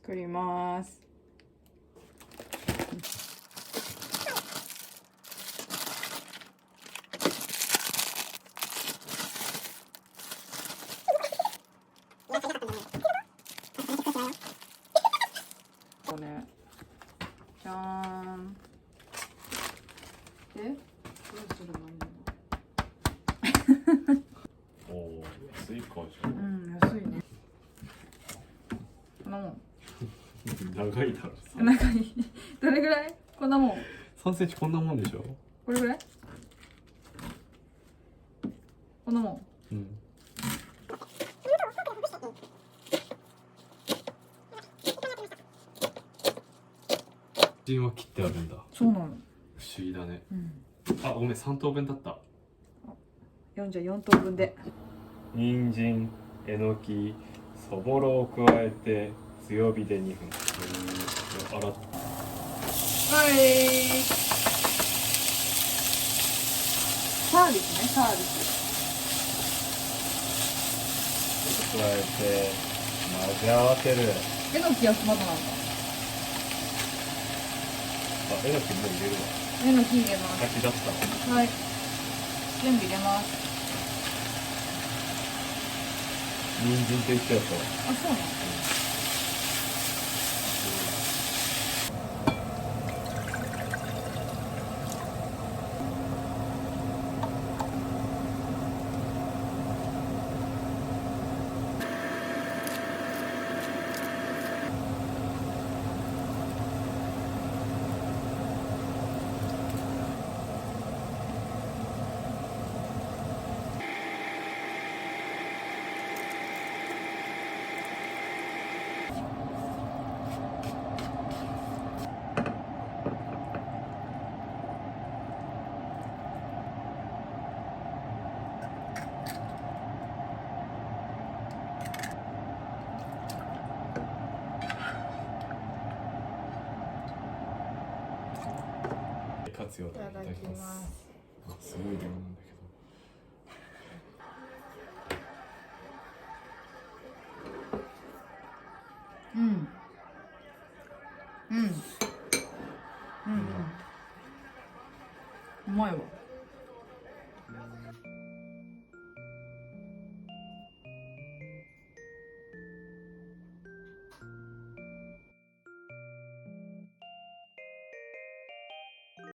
作ります。これじゃーん。でどうすればいいの？おお、安いかじゃん。うん、安いね。こんなもん。長いだろ。中にどれぐらい？こんなもん。3センチこんなもんでしょ。これぐらい？こんなもん。うん。人は切ってあるんだ。そうなの。不思議だね。うん。あ、ごめん、3等分だった。4等分で。人参、えのき、そぼろを加えて強火で2分。洗っ。はい。サービスね、サービス。加えて混ぜ合わせる。えのきはまだなんだ。あ、えのきもう入れるわ。えのき入れます。先だったわ。はい。全部入れます。人参と言ってやったわ。あ、そうなの。活用だ。いただきます。すごい量なんだけど。